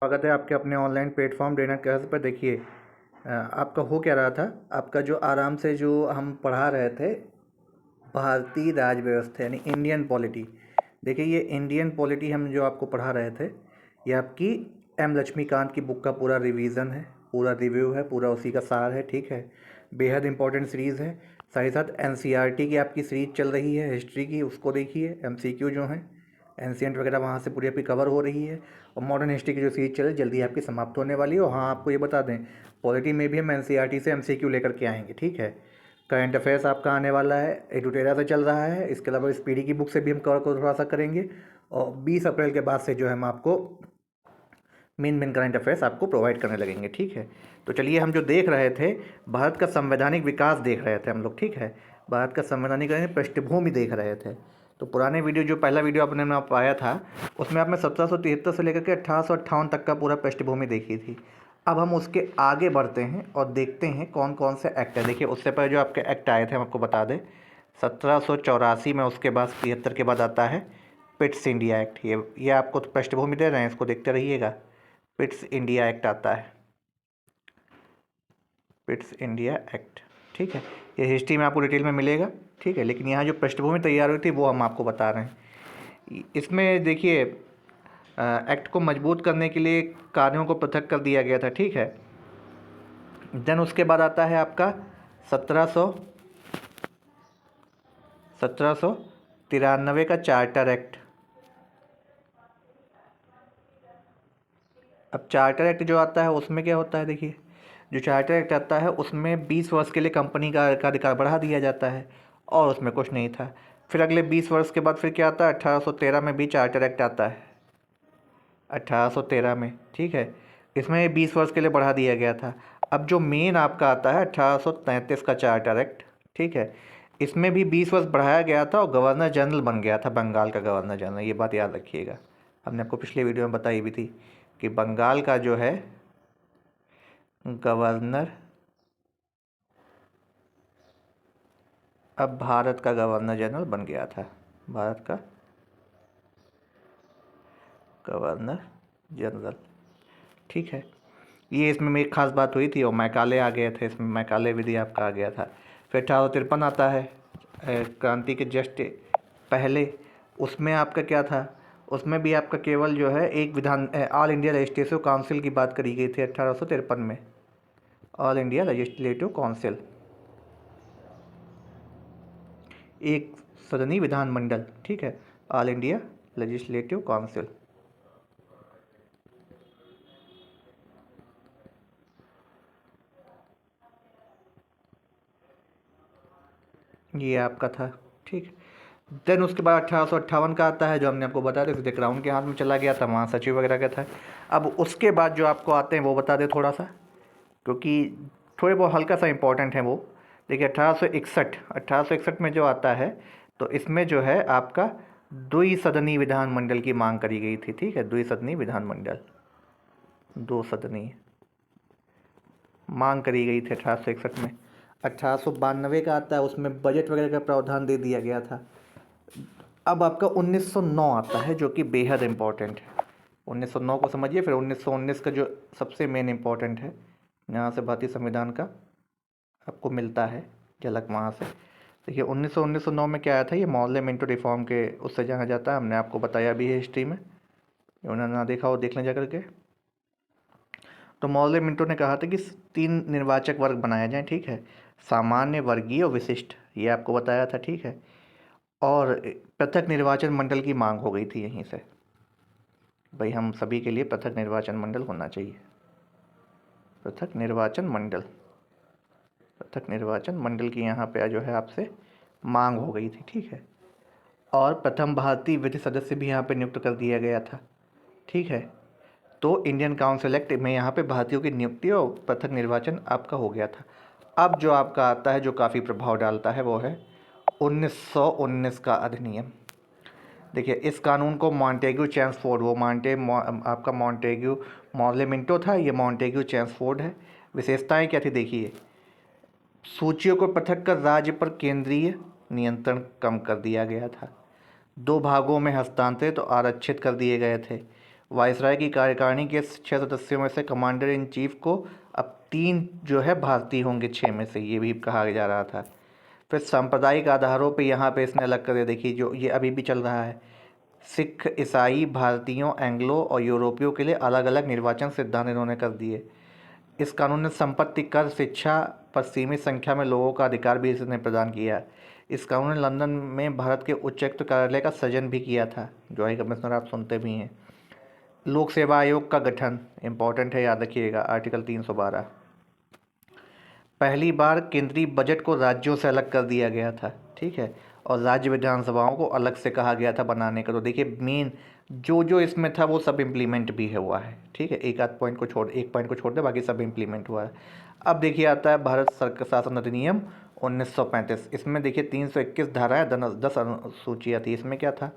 स्वागत है आपके अपने ऑनलाइन प्लेटफॉर्म डेना क्लास पर। देखिए, आपका हो क्या रहा था। आपका जो आराम से जो हम पढ़ा रहे थे भारतीय राज व्यवस्था यानी इंडियन पॉलिटी। देखिए, ये इंडियन पॉलिटी हम जो आपको पढ़ा रहे थे, ये आपकी एम लक्ष्मीकांत की बुक का पूरा रिवीजन है, पूरा रिव्यू है, पूरा उसी का सार है। ठीक है, बेहद इंपॉर्टेंट सीरीज़ है। साथ ही साथ एनसीईआरटी की आपकी सीरीज चल रही है हिस्ट्री की, उसको देखिए। एमसीक्यू जो हैं एंशियंट वगैरह वहाँ से पूरी आपकी कवर हो रही है। और मॉडर्न हिस्ट्री की जो सीरीज चल रही है जल्दी आपकी समाप्त होने वाली है। और हाँ, आपको ये बता दें, पॉलिटी में भी हम एनसीईआरटी से एमसीक्यू लेकर के आएंगे। ठीक है, करंट अफेयर्स आपका आने वाला है, एडुटेरा से चल रहा है। इसके अलावा स्पीडी की बुक से भी हम कवर को थोड़ा सा करेंगे। और 20 अप्रैल के बाद से जो है हम आपको मेन करंट अफेयर्स आपको प्रोवाइड करने लगेंगे। ठीक है, तो चलिए, हम जो देख रहे थे भारत का संवैधानिक विकास देख रहे थे हम लोग। ठीक है, भारत का संवैधानिक पृष्ठभूमि देख रहे थे। तो पुराने वीडियो, जो पहला वीडियो आपने में पाया था, उसमें आपने 1773 से लेकर के 1858 तक का पूरा पृष्ठभूमि देखी थी। अब हम उसके आगे बढ़ते हैं और देखते हैं कौन कौन से एक्ट है। देखिए, उससे पहले जो आपके एक्ट आए थे हम आपको बता दें, 1784 में, उसके बाद 73 के बाद आता है पिट्स इंडिया एक्ट। ये आपको तो पृष्ठभूमि दे रहे हैं, इसको देखते रहिएगा। पिट्स इंडिया एक्ट आता है, पिट्स इंडिया एक्ट। ठीक है, ये हिस्ट्री में आपको डिटेल में मिलेगा। ठीक है, लेकिन यहाँ जो पृष्ठभूमि तैयार हुई थी वो हम आपको बता रहे हैं। इसमें देखिए, एक्ट को मजबूत करने के लिए कार्यों को पृथक कर दिया गया था। ठीक है, देन उसके बाद आता है आपका 1793 का चार्टर एक्ट। अब चार्टर एक्ट जो आता है उसमें क्या होता है, देखिए, जो चार्टर एक्ट आता है उसमें 20 वर्ष के लिए कंपनी का अधिकार बढ़ा दिया जाता है, और उसमें कुछ नहीं था। फिर अगले 20 वर्ष के बाद फिर क्या आता है, 1813 में भी चार्टर एक्ट आता है, 1813 में। ठीक है, इसमें 20 वर्ष के लिए बढ़ा दिया गया था। अब जो मेन आपका आता है 1833 का चार्टर एक्ट। ठीक है, इसमें भी 20 वर्ष बढ़ाया गया था और गवर्नर जनरल बन गया था, बंगाल का गवर्नर जनरल। ये बात याद रखिएगा, हमने आपको पिछले वीडियो में बताई भी थी कि बंगाल का जो है गवर्नर अब भारत का गवर्नर जनरल बन गया था, भारत का गवर्नर जनरल। ठीक है, ये इसमें एक खास बात हुई थी, और मैकाले आ गए थे, इसमें मैकाले विधि आपका आ गया था। फिर 1853 आता है, क्रांति के जस्ट पहले। उसमें आपका क्या था, उसमें भी आपका केवल जो है एक विधान, ऑल इंडिया लेजिस्लेटिव काउंसिल की बात करी गई थी 1853 में। ऑल इंडिया लेजिस्लेटिव काउंसिल, एक सदनी विधानमंडल। ठीक है, ऑल इंडिया लेजिस्लेटिव काउंसिल। ये आपका था। ठीक, देन उसके बाद 1858 का आता है, जो हमने आपको बताया था, क्राउन के हाथ में चला गया था, वहाँ सचिव वगैरह का था। अब उसके बाद जो आपको आते हैं वो बता दें थोड़ा सा, क्योंकि थोड़े बहुत हल्का सा इंपॉर्टेंट है वो। देखिए, 1861 में जो आता है, तो इसमें जो है आपका द्विसदनी विधानमंडल की मांग करी गई थी। ठीक है, द्विसदनी विधानमंडल, दो सदनी मांग करी गई थी 1861 में। 1892 का आता है, उसमें बजट वगैरह का प्रावधान दे दिया गया था। अब आपका 1909 आता है, जो कि बेहद इम्पोर्टेंट है। 1909 को समझिए, फिर 1919 का जो सबसे मेन इम्पोर्टेंट है, यहाँ से भारतीय संविधान का आपको मिलता है झलक वहाँ से। देखिए, 1909 में क्या आया था, ये मॉर्ले मिंटो रिफॉर्म के उससे जाना जाता है, हमने आपको बताया भी है हिस्ट्री में, उन्होंने ना देखा हो देख लें जा करके। तो मॉर्ले मिंटो ने कहा था कि 3 निर्वाचक वर्ग बनाए जाएं। ठीक है, सामान्य, वर्गीय और विशिष्ट, ये आपको बताया था। ठीक है, और पृथक निर्वाचन मंडल की मांग हो गई थी यहीं से, भाई हम सभी के लिए पृथक निर्वाचन मंडल होना चाहिए। पृथक निर्वाचन मंडल, पृथक निर्वाचन मंडल की यहाँ पे जो है आपसे मांग हो गई थी। ठीक है, और प्रथम भारतीय विधि सदस्य भी यहाँ पे नियुक्त कर दिया गया था। ठीक है, तो इंडियन काउंसिल एक्ट में यहाँ पे भारतीयों की नियुक्ति और पृथक निर्वाचन आपका हो गया था। अब जो आपका आता है, जो काफ़ी प्रभाव डालता है, वो है 1919 का अधिनियम। देखिए, इस कानून को मॉन्टेग्यू चेम्सफोर्ड, वो आपका मॉन्टेग्यू, मॉर्ले मिंटो था, ये मॉन्टेग्यू चेम्सफोर्ड है। विशेषताएं क्या थी, देखिए, सूचियों को पृथक कर राज्य पर केंद्रीय नियंत्रण कम कर दिया गया था। 2 भागों में हस्तांतरित और आरक्षित कर दिए गए थे। वायसराय की कार्यकारिणी के 6 सदस्यों में से कमांडर इन चीफ को अब 3 जो है भारतीय होंगे 6 में से, ये भी कहा जा रहा था। फिर सांप्रदायिक आधारों पे यहाँ पे इसने अलग कर दिया, देखिए जो ये अभी भी चल रहा है, सिख, ईसाई, भारतीयों, एंग्लो और यूरोपियों के लिए अलग अलग निर्वाचन सिद्धांत इन्होंने कर दिए। इस कानून ने संपत्ति कर, शिक्षा पर सीमित संख्या में लोगों का अधिकार भी इसने प्रदान किया। इस कानून ने लंदन में भारत के उच्चायुक्त कार्यालय का सृजन भी किया था, जो हाई कमिश्नर आप सुनते भी हैं। लोक सेवा आयोग का गठन इम्पोर्टेंट है, याद रखिएगा, आर्टिकल 312। पहली बार केंद्रीय बजट को राज्यों से अलग कर दिया गया था, ठीक है, और राज्य विधानसभाओं को अलग से कहा गया था बनाने का। तो देखिए मेन जो जो इसमें था वो सब इम्प्लीमेंट भी है हुआ है, ठीक है, एक पॉइंट को छोड़ दे, बाकी सब इम्प्लीमेंट हुआ है। अब देखिए आता है भारत सरकार शासन अधिनियम 1935। इसमें देखिए 321 धाराएँ, 10 अनुसूचियाँ थी। इसमें क्या था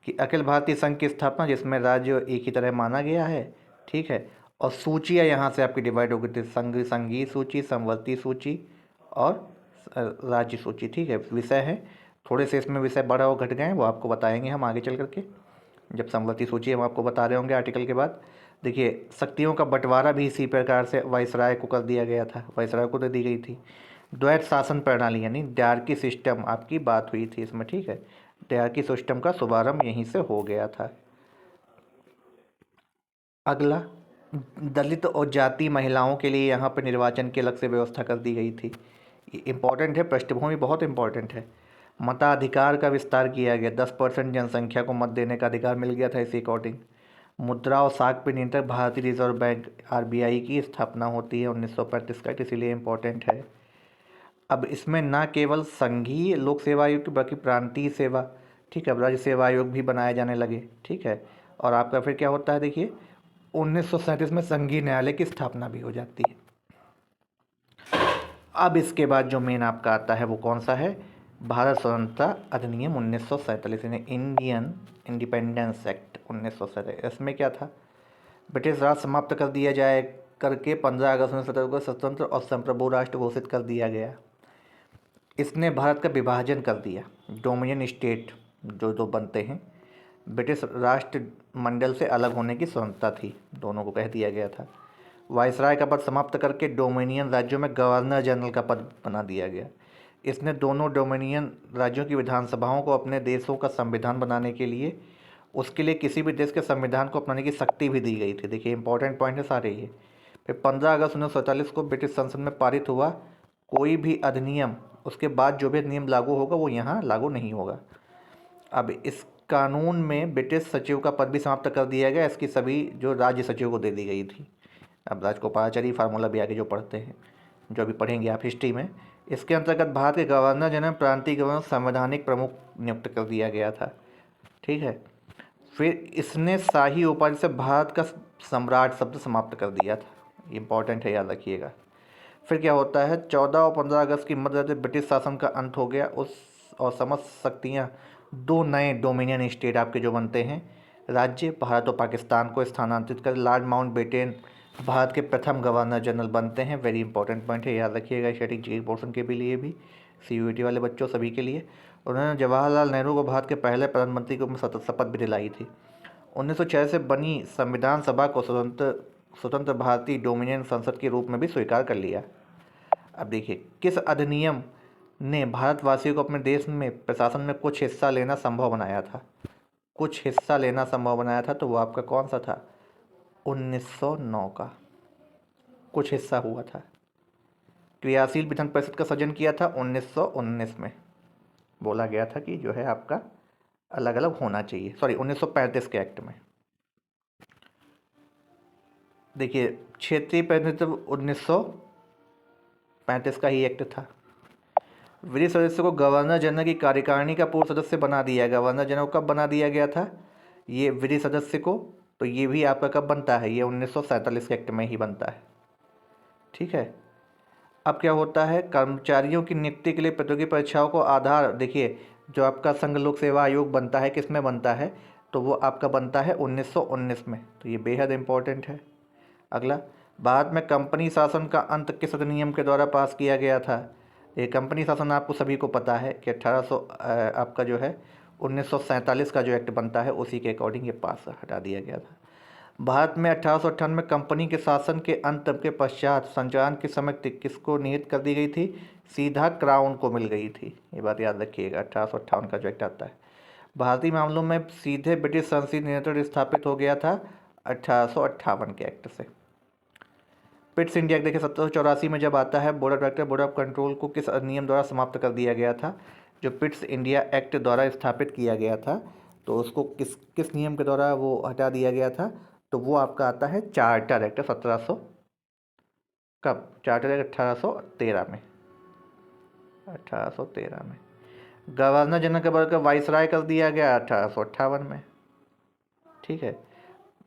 कि अखिल भारतीय संघ की स्थापना, जिसमें राज्य एक ही तरह माना गया है, ठीक है, और सूचियाँ यहाँ से आपकी डिवाइड हो गई थी, संघीय सूची, समवर्ती सूची और राज्य सूची, ठीक है। विषय है, थोड़े से इसमें विषय बड़ा हो घट गए हैं, वो आपको बताएंगे हम आगे चल करके, जब समवर्ती सूची हम आपको बता रहे होंगे आर्टिकल के बाद। देखिए शक्तियों का बंटवारा भी इसी प्रकार से वायसराय को कर दिया गया था, वायसराय को दे दी गई थी। द्वैत शासन प्रणाली यानी डायरकी सिस्टम आपकी बात हुई थी इसमें, ठीक है, डायरकी सिस्टम का शुभारंभ यहीं से हो गया था। अगला, दलित और जाति महिलाओं के लिए यहाँ पर निर्वाचन की अलग से व्यवस्था कर दी गई थी। ये इम्पॉर्टेंट है, पृष्ठभूमि बहुत इम्पॉर्टेंट है। मताधिकार का विस्तार किया गया, 10% जनसंख्या को मत देने का अधिकार मिल गया था इसी अकॉर्डिंग। मुद्रा और साख पे नियंत्रक भारतीय रिजर्व बैंक आरबीआई की स्थापना होती है 1935 का, इसीलिए इम्पोर्टेंट है। अब इसमें ना केवल संघीय लोक सेवा आयोग बल्कि प्रांतीय सेवा, ठीक है, अब राज्य सेवा आयोग भी बनाए जाने लगे, ठीक है। और आपका फिर क्या होता है, देखिए 1937 में संघीय न्यायालय की स्थापना भी हो जाती है। अब इसके बाद जो मेन आपका आता है वो कौन सा है, भारत स्वतंत्रता अधिनियम 1947 यानी इंडियन इंडिपेंडेंस एक्ट 1947। इसमें क्या था, ब्रिटिश राज समाप्त कर दिया जाए करके 15 अगस्त 1947 को स्वतंत्र और संप्रभु राष्ट्र घोषित कर दिया गया। इसने भारत का विभाजन कर दिया, डोमिनियन स्टेट जो दो बनते हैं, ब्रिटिश राष्ट्रमंडल से अलग होने की स्वतंत्रता थी, दोनों को कह दिया गया था। वायसराय का पद समाप्त करके डोमिनियन राज्यों में गवर्नर जनरल का पद बना दिया गया। इसने दोनों डोमिनियन राज्यों की विधानसभाओं को अपने देशों का संविधान बनाने के लिए, उसके लिए किसी भी देश के संविधान को अपनाने की शक्ति भी दी गई थी। देखिए इंपॉर्टेंट पॉइंट है सारे ये। फिर 15 अगस्त 1947 को ब्रिटिश संसद में पारित हुआ कोई भी अधिनियम, उसके बाद जो भी नियम लागू होगा वो यहाँ लागू नहीं होगा। अब इस कानून में ब्रिटिश सचिव का पद भी समाप्त कर दिया गया, इसकी सभी जो राज्य सचिव को दे दी गई थी। अब राजगोपालाचारी फार्मूला भी आगे जो पढ़ते हैं, जो अभी पढ़ेंगे आप हिस्ट्री में। इसके अंतर्गत भारत के गवर्नर जनरल, प्रांतीय गवर्नर, संवैधानिक प्रमुख नियुक्त कर दिया गया था, ठीक है। फिर इसने शाही उपाधि से भारत का सम्राट शब्द समाप्त कर दिया था, इम्पॉर्टेंट है, याद रखिएगा। फिर क्या होता है, 14 और 15 अगस्त की मध्य रात्रि ब्रिटिश शासन का अंत हो गया, उस और समस्त शक्तियाँ दो नए डोमिनियन स्टेट आपके जो बनते हैं राज्य, भारत और पाकिस्तान को स्थानांतरित कर लॉर्ड माउंटबेटन भारत के प्रथम गवर्नर जनरल बनते हैं। वेरी इंपॉर्टेंट पॉइंट है, याद रखिएगा, स्टैटिक जी पोर्शन के भी लिए भी, सीयूईटी वाले बच्चों सभी के लिए। उन्होंने जवाहरलाल नेहरू को भारत के पहले प्रधानमंत्री को शपथ भी दिलाई थी। 1906 से बनी संविधान सभा को स्वतंत्र भारतीय डोमिनियन संसद के रूप में भी स्वीकार कर लिया। अब देखिए किस अधिनियम ने भारतवासियों को अपने देश में प्रशासन में कुछ हिस्सा लेना संभव बनाया था, कुछ हिस्सा लेना संभव बनाया था, तो वो आपका कौन सा था, 1909 का कुछ हिस्सा हुआ था। क्रियाशील विधान परिषद का सृजन किया था 1919 में, बोला गया था कि जो है आपका अलग अलग होना चाहिए, सॉरी 1935 के एक्ट में। देखिए क्षेत्रीय प्रतिनिधित्व 1935 का ही एक्ट था। विधि सदस्य को गवर्नर जनरल की कार्यकारिणी का पूर्व सदस्य बना दिया। गवर्नर जनरल कब बना दिया गया था, ये विधि सदस्य को, तो ये भी आपका कब बनता है, ये 1947 के एक्ट में ही बनता है, ठीक है। अब क्या होता है, कर्मचारियों की नियुक्ति के लिए प्रतियोगी परीक्षाओं को आधार, देखिए जो आपका संघ लोक सेवा आयोग बनता है किस में बनता है, तो वो आपका बनता है 1919 में, तो ये बेहद इंपॉर्टेंट है। अगला, भारत में कंपनी शासन का अंत किस अधिनियम के द्वारा पास किया गया था। ये कंपनी शासन आपको सभी को पता है कि 1800 आपका जो है 1947 का जो एक्ट बनता है उसी के अकॉर्डिंग ये पास हटा दिया गया था। भारत में 1898 में कंपनी के शासन के अंत के पश्चात संचालन की समय किसको निहित कर दी गई थी? सीधा क्राउन को मिल गई थी। ये बात याद रखिएगा, 1858 का जो एक्ट आता है। भारतीय मामलों में सीधे ब्रिटिश संसदीय नियंत्रण स्थापित हो गया था 1858 के एक्ट से। पिट्स इंडिया एक्ट देखिए 1784 में जब आता है, board of director board of control को किस अधिनियम द्वारा समाप्त कर दिया गया था? जो पिट्स इंडिया एक्ट द्वारा स्थापित किया गया था, तो उसको किस किस नियम के द्वारा वो हटा दिया गया था? तो वो आपका आता है चार्टर एक्ट 1700 कब? चार्टर एक्ट 1813 में, 1813 में। गवर्नर जनरल के बदले वाइसराय कर दिया गया 1858 में। ठीक है।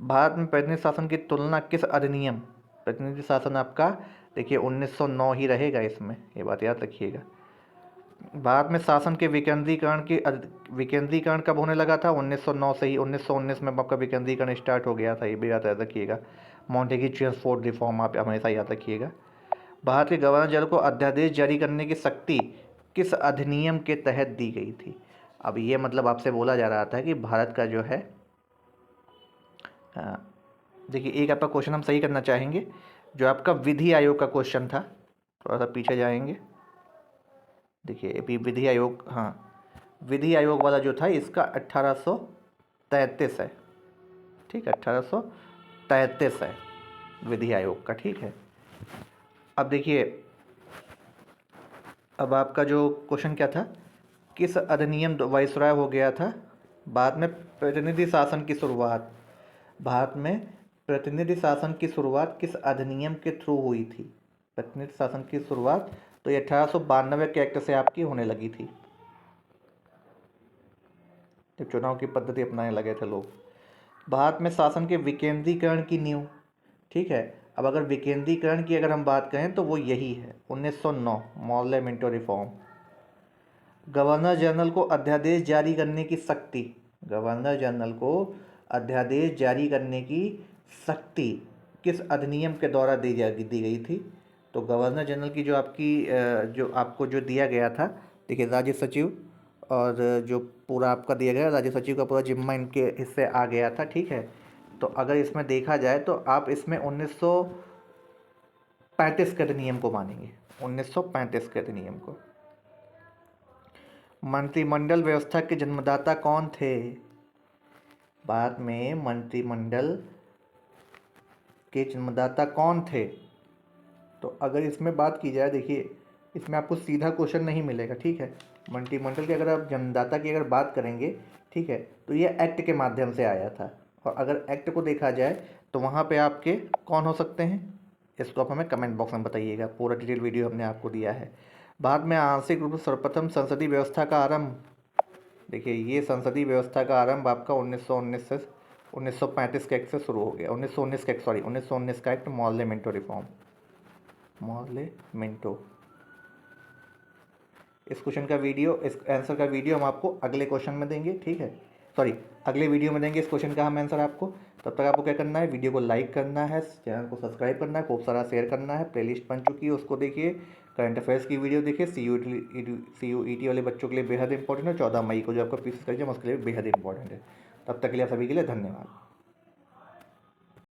भारत में प्रतिनिधि शासन की तुलना किस अधिनियम? प्रतिनिधि शासन आपका देखिए 1909 ही रहेगा इसमें, ये बात याद रखिएगा। भारत में शासन के विकेंद्रीकरण कब होने लगा था? 1909 से ही। 1919 में आपका विकेंद्रीकरण स्टार्ट हो गया था, ये भी याद रखिएगा। मॉन्टेगी ट्रांसपोर्ट रिफॉर्म आप हमेशा याद रखिएगा। भारत के गवर्नर जनरल को अध्यादेश जारी करने की शक्ति किस अधिनियम के तहत दी गई थी? अब ये मतलब आपसे बोला जा रहा था कि भारत का जो है, देखिए एक आपका क्वेश्चन हम सही करना चाहेंगे, जो आपका विधि आयोग का क्वेश्चन था। थोड़ा सा पीछे जाएंगे, देखिए अभी विधि आयोग, हाँ विधि आयोग वाला जो था इसका 1833 है। ठीक है, 1833 है विधि आयोग का। ठीक है। अब देखिए, अब आपका जो क्वेश्चन क्या था, किस अधिनियम वाइसराय हो गया था? बाद में प्रतिनिधि शासन की शुरुआत, भारत में प्रतिनिधि शासन की शुरुआत किस अधिनियम के थ्रू हुई थी? प्रतिनिधि शासन की शुरुआत तो ये 1892 के एक्ट से आपकी होने लगी थी, जब चुनाव की पद्धति अपनाने लगे थे लोग। भारत में शासन के विकेंद्रीकरण की नींव, ठीक है। अब अगर विकेंद्रीकरण की अगर हम बात करें तो वो यही है 1909 Morley Minto reform. Governor general को अध्यादेश जारी करने की शक्ति, गवर्नर जनरल को अध्यादेश जारी करने की शक्ति किस अधिनियम के द्वारा दी गई थी? तो गवर्नर जनरल की जो आपकी जो आपको जो दिया गया था, देखिए राज्य सचिव और जो पूरा आपका दिया गया राज्य सचिव का पूरा जिम्मा इनके हिस्से आ गया था। ठीक है। तो अगर इसमें देखा जाए तो आप इसमें 1935 के अधिनियम को मानेंगे, 1935 के अधिनियम को। मंत्रिमंडल व्यवस्था के जन्मदाता कौन थे? भारत में मंत्रिमंडल के जन्मदाता कौन थे? तो अगर इसमें बात की जाए, देखिए इसमें आपको सीधा क्वेश्चन नहीं मिलेगा। ठीक है। मंत्रिमंडल के अगर आप जन्मदाता की अगर बात करेंगे, ठीक है, तो ये एक्ट के माध्यम से आया था। और अगर एक्ट को देखा जाए तो वहाँ पे आपके कौन हो सकते हैं, इसको आप हमें कमेंट बॉक्स में बताइएगा। पूरा डिटेल वीडियो हमने आपको दिया है। भारत में आंशिक रूप से सर्वप्रथम संसदीय व्यवस्था का आरंभ, देखिए ये संसदीय व्यवस्था का आरंभ आपका 1919 से 1935 के एक्ट से शुरू हो गया। 1919 का एक्ट, सॉरी 1919 का act Morley Minto reform, Morley Minto. इस क्वेश्चन का वीडियो, इस आंसर का वीडियो हम आपको अगले क्वेश्चन में देंगे। ठीक है, सॉरी अगले वीडियो में देंगे इस क्वेश्चन का हम आंसर आपको। तब तक आपको क्या करना है, वीडियो को लाइक करना है, चैनल को सब्सक्राइब करना है, खूब सारा शेयर करना है। प्लेलिस्ट बन चुकी है, उसको देखिए। करंट अफेयर्स की वीडियो देखिए, CUET वाले बच्चों के लिए बेहद इंपॉर्टेंट है। 14 मई को जो आपका पीसीएस का एग्जाम उसके लिए बेहद इंपॉर्टेंट है। तब तक के लिए सभी के लिए धन्यवाद।